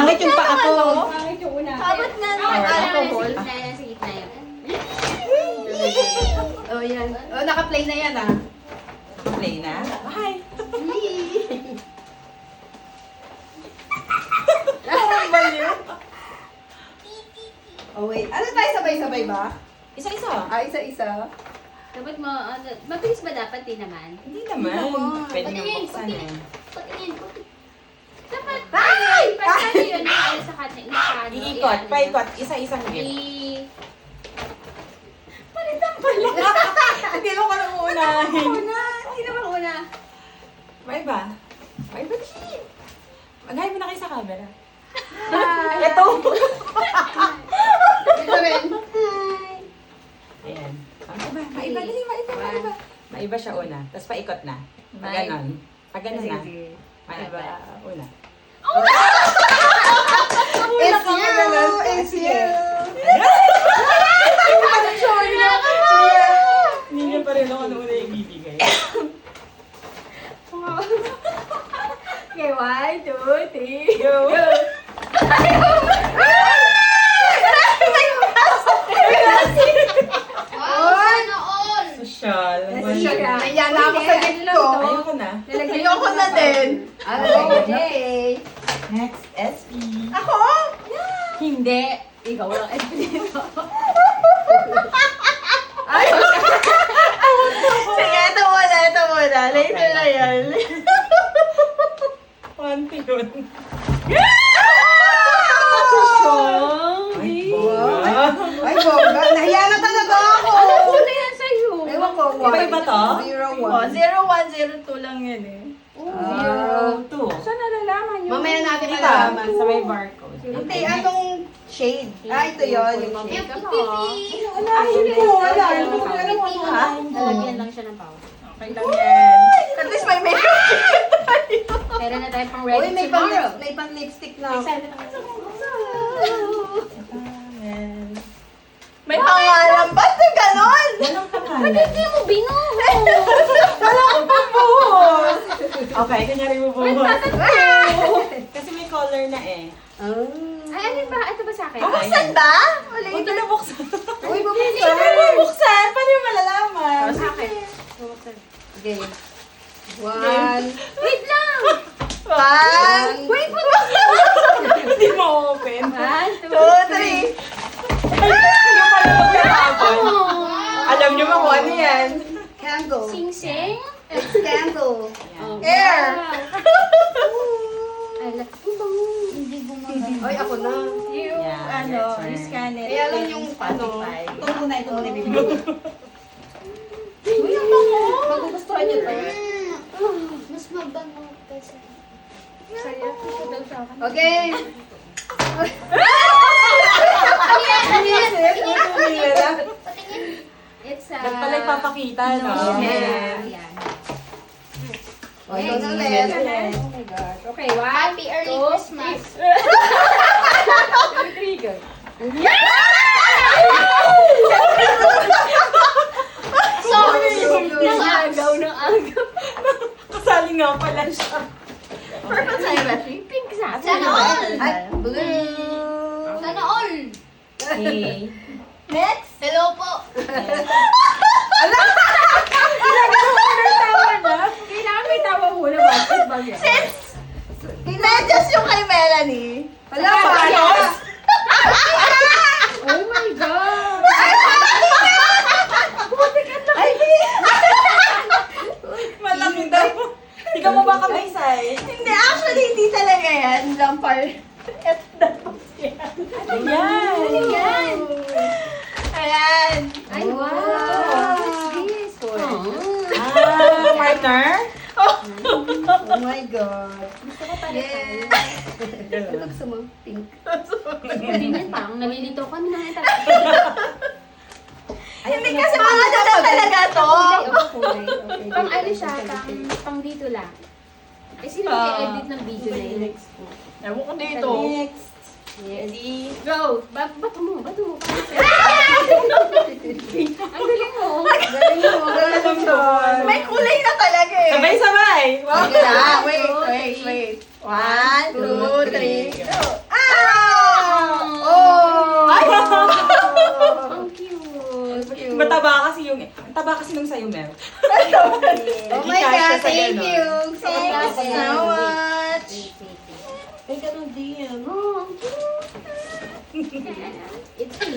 Pangit yung paa ko. Pangit yung una. Abot nga ng alcohol. Sa gitna yan. Oh, yan. Oh, naka-play na yan ah. Play na. Hi. Oh, wait. Ano tayo sabay-sabay ba? Isa-isa. Ah, isa-isa. Dapat mo, mabilis ba dapat? Di naman. Hindi naman. Pwede nang Patingin, buksan eh. Patingin. Dapat, ay! Paano yun? Ano sa kanya? Iikot. Paikot. Isa-isang gift. Palitan pala. Hindi mo ka nang uunahin. Hindi naman una. May ba? May ba? Mag-hi mo na kayo sa camera. Ito. Ito rin. Ayan. Maiba. Maiba. Dali, maiba. Maiba siya una. Tapos paikot na. Pag ganon. Pag ganon na. Maiba. Una. It's you! It's you! Hindi niya pa rin ako ano una yung bibigay. Okay, 1, 2, 3. Go! Wow, sana all! Social. Ayan na ako sa gift ko. Ayoko na. Ayoko na din. Okay. Next, SP. Ako? Hindi. Ikaw lang. Dito. Sige, ito muna. Later na yan. Panty yun. Ay, Wow. Ay, bongga. Nahiya na talaga ako. Ano yan sa'yo? Ewan ko. Iba-iba to? 0, 1. 0, 1, 0, 2 lang yan eh. 0, 2. Saan nalalaman yun? Mamaya natin Dito, malalaman. sa may barcode. Hindi, anong shade? Ah, ito yun. Yung shade. Wala, hindi ko. Wala. Lalagyan lang siya ng power. Okay lang yan. At least may makeup. Meron na tayo pang Uy, ready tomorrow. may pang lipstick na. Ayan. May pangalan. Ba't na ganon? Walang pangalan. Hindi mo bingo! Wala akong pambuhos. Okay, kunyari mo buhos. Kasi may color na eh. Ay, ano ba? Ito ba sa akin? Buksan ba? Huwag ko na buksan. Uy, Hindi mo buksan. Paano yung malalaman? Sa akin. Okay. 1. Wait lang! 1. Wait, Hindi mo open. 1, 2, 2, 3. Hindi pala magkakapon. Alam niyo ba kung ano yan? Candle. Sing-sing. It's candle. Yan. Air. Ala, ang bango. Hindi gumagana. Ay, ako na. Yung, Yeah, ano, your turn. yung scanner. Kaya lang yung ano. Spotify. Ito muna ibibigay ko. Uy, ang bango. Magugustuhan niyo to. Mas mabango kasi. Saya ko siya daw sa akin. Okay. It's Ba't pala ipapakita, no? Yeah. Ayan. O, ito na ulit. Oh my gosh. Okay, 1, Happy early 2, Christmas. 3, go. Sorry. Nang agaw, nang agaw. Kasali nga pala siya. Purple sa'yo, Beshi? Pink sa akin. Sana all. Ay, blue. Sana all. Okay. Next. Hello po. Tawa na. Kailangan may tawa muna bakit ba yan? Since, medyas yung kay Melanie. Wala pa. Yes. Oh my God! Malaki daw. Hindi ka mo ba kamay-say? Hindi, actually, hindi talaga yan. Lampar. Ano yan? Ayan. Ayan. Ay, wow. What's this? Partner? Oh my God. Gusto ko pala tayo. Ano gusto mo? Pink. Hindi niyan, parang nalilito kami na ito. Hindi kasi mga ano na talaga to. Pang ano siya, pang dito lang. Eh, sino mag-edit ng video na yun? Ewan ko dito. Next. Ready? Go! Bato mo. Ang galing mo. Galing mo. Galing mo. May kulay na talaga eh. Sabay-sabay! Wow! Okay lang. Wait. 1, 2, 3. Go. Mataba kasi yung, ang taba kasi nung sa'yo, Mel. Oh Hindi my kasya God, sa thank ganun. you. Thank you so much. Wait, wait, wait. Ay, ganun din. Oh, ang cute. It's me.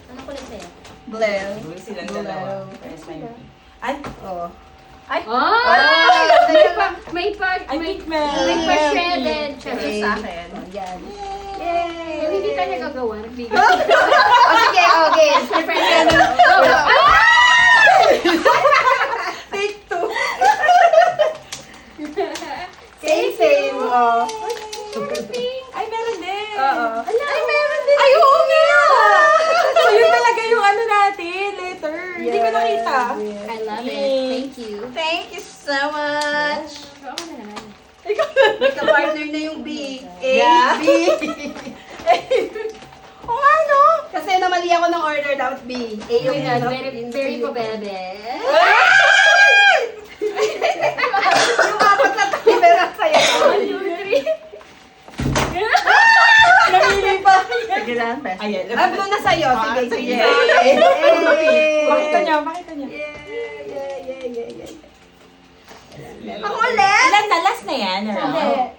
Ano kulay sa'yo? Blue. Blue silang dalawa. First time. Ay, Oh. Ay! May pa, I may think Mel. may pa shredded. Okay. Sa akin. Oh, yan. Kung hindi tayo nagagawa, nagbigay. Oh, sige, okay. Take two. Same. Oh. Ay, meron din. Oo. Ay, meron din. Ay, oo nga. So, yun talaga yung ano natin, letter. Hindi ko nakita. I love it. Thank you. Thank you so much. Ako na naman. Magka-partner na yung B. A, Yeah. B. O nga, no? Kasi namali ako ng order, dapat B. A Oh yung my God, ano. very ko bebe. Yung apat na tayo, meron sa'yo. 1, 2, 3. Namili pa. Sige lang, best. Ayan. Ah, blue na sa'yo. Sige, sige. Pakita niya, pakita niya. Yeah. Ako ulit? Ilan na? Last na yan? Hindi. Round?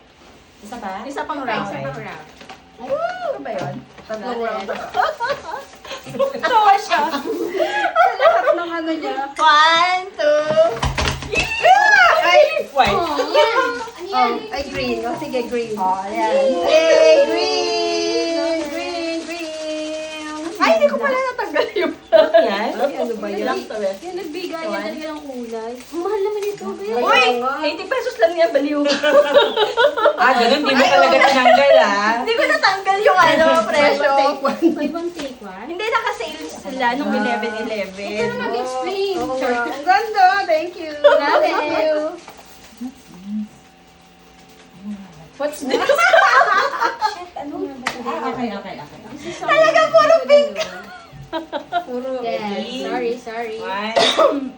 Isa pa? Isa pang Okay, round. isa pang round. Ano ba yun? Tatlong round. Tawa siya. Lahat ng ano niya. 1, 2. Ay! White. Oh, yan. Ano yan? Oh, ay, green. Oh, sige, green. Oh, ayan. Hey, green! Ay, hindi ko pala natanggal yung... Yan. Ay, ano ba yan? Yan, nagbigay yan talaga ng kulay. Ang mahal naman ito, be. Uy! 80 pesos lang yan, baliw. Ah, ganun. Di mo talaga tinanggal, ah. Hindi ko natanggal yung ano, presyo. Buy one, take one. Hindi naka-sales sila nung 11-11. Huwag ka na mag-explain. Oo nga. Ang ganda, thank you. Love it. What's this? Okay. Talaga puro pink. Puro Yes, sorry. One.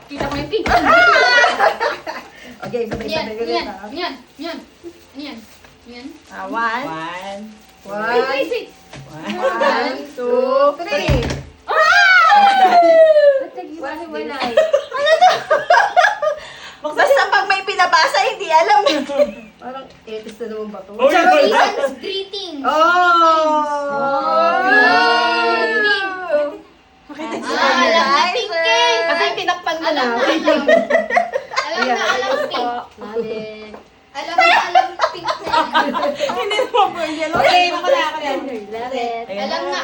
Kita ko yung pink. Okay, sabay-sabay ko rin ha. Yan. One. One. Wait. One. 1, 2, 3. Ba't nag-iwalay? Basta pag may pinabasa, hindi alam. Parang etis na naman ba to? Uy, wala. Season's greetings. Oh! Green. Pakita Ah, sa alam na pink eh. Kasi tinakpan mo na. Alam na Wait lang. pink. Love it. Alam pink na. Hindi mo po yun. Okay, ako na. Love it. Ayan Alam na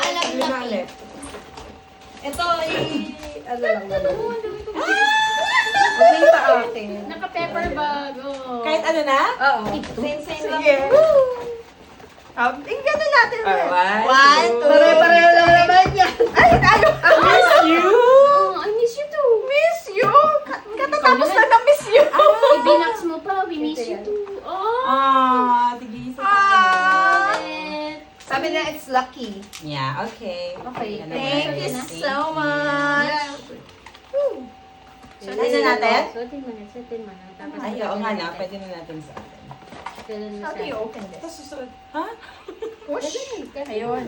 ulit. pink. Ito ay, ano lang naman. Okay sa akin. Naka-pepper bag. Oh. Kahit ano na? Oo. Same lang. Sige. Tingnan natin. One, 1, 2, two, Pare-pareho lang naman yan. Ay, tayo. Miss you. Oh, I miss you too. Miss you. Katatapos lang ng miss you. Ibinax mo pa. We miss you too. Oh. Ah, tigisa ka. Love it. Sabi na it's lucky. Yeah, okay. Okay, Yan na Thank naman. you so much. Suotin na natin? Suotin mo na. Tapos Ay, oo nga na. Pwede na natin sa atin. How do you open this? Tapos susunod. Ha? Push. Ayun.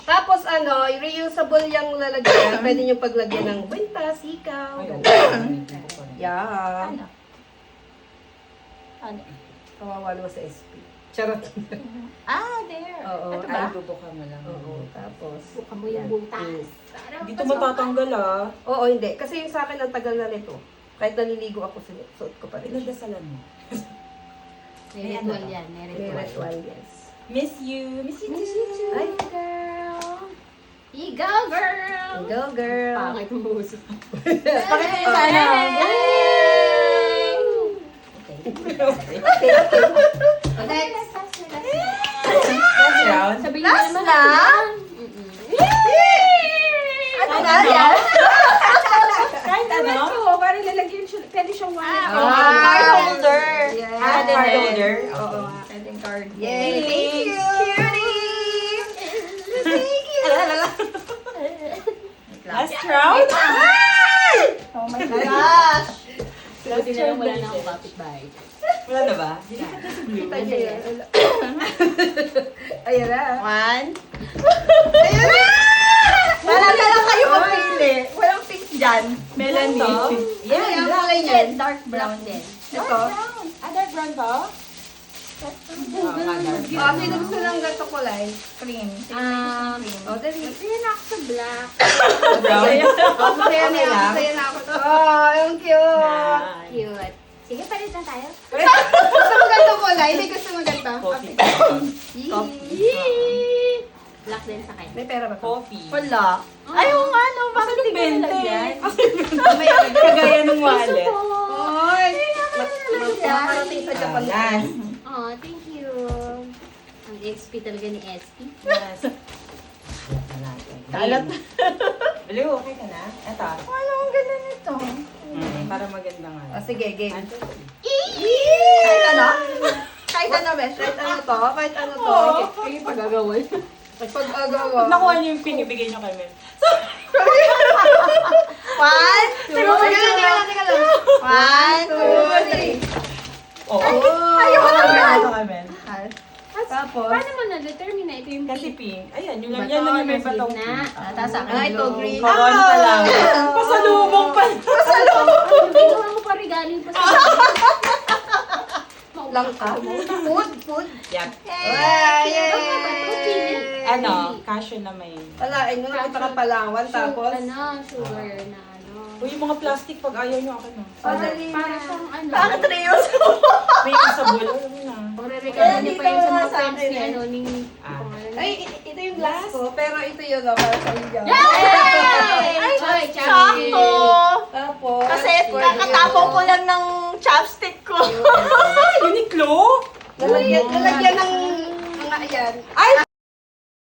Tapos ano, reusable yung lalagyan. Pwede nyo paglagyan ng kwintas, ikaw. Ay, oo. Yeah. Ano? Kawawa naman sa SP. Charot. Ah, there. Oo. Ito Ay, ba? Bubuka mo lang. Oo, tapos. Buka mo yung butas. Dito matatanggal, ah. Oo, hindi. Kasi yung sa akin, ang tagal na nito. Kahit naliligo ako, suot ko pa rin. Pinagdasalan mo. May ritual yan. May May ritual. ritual, yes. Miss you. Miss you. Miss you too. Ay, Girl. Ikaw, girl. go girl. Pangit mo buso. Pakita niyo sana. Okay. Next. Last round. Sabihin mo Last naman. na? Mm-mm. Ano na yan? Kahit ano? Oo, parang lalagyan siya. Pwede siyang wallet. Card holder. Ah, Yeah. card holder. Oo, pwedeng card. Yay! Thank you! Cutie! Thank you! Last round? Oh my gosh! Buti na lang wala na akong kapitbahay. Wala na ba? Kita niyo yan. Ayan na. One. Ayan na! Talaga lang kayo magpili. Walang pink dyan. Melanie. Yan, Yan, ang black. kulay niyan. Dark brown din. Ito. Dark brown to? Dark. Oh, sino gusto ng ganito kulay? Cream. Oh, dali. Masaya na ako sa black. Brown. Oh, masaya na ako. Masaya na ako. Oh, yung cute. Cute. Sige, palit na tayo. Gusto mo ganito kulay? Hindi gusto mo ganito? Coffee. Yee! Black din sa kanya. May pera ba to? Coffee. Wala. Ay, oo nga, no. Bakit Bakit di ko 20? nalagyan? Kagaya ng wallet. Oy! Makarating sa Japan. Yan. Oh, thank you. Ang XP talaga ni SP. Yes. Kalat. Blue, okay ka na? Ito. Ano ang ganda nito? Para maganda nga. Oh, sige, game. Ano to? Kahit ano? Kahit ano, besh? Kahit ano to? Kahit ano to? Ay, pagagawin. Pag-agawa. Nakuha niyo yung pinibigay niyo kay Mel. One, two, teka lang. One, two, three. Oo. Ayaw ko na yan. Ito kay Mel. Tapos? Paano mo na-determine na ito yung Kasi pink? pink. Ayan, yun lang yan lang yung may Bato, batong nasa pink. gitna. Tapos sa akin, ito, green. Koron pa lang. Pasalubong pa. Ginawa mo pa regaling pa sa Lang ka. Food. Yep. Yay! Ano, cashew na may... Wala, mo na kita ka Palawan, tapos? Sugar na ano. Uy, yung mga plastic, pag ayaw nyo, akin na. Para siyang ano. Bakit Rios? May isabol. Alam mo na. Pagre-regalo niya pa yun sa mga Sa friends akin ni eh. ano, ni... Ah. Ay, ito yung glass ko, pero ito yun, para sa iyo. Ay, Sakto! Tapos, Kasi kakatapong ko lang ng chopstick ko. Uniqlo? Lalagyan ng mga yan. Ay,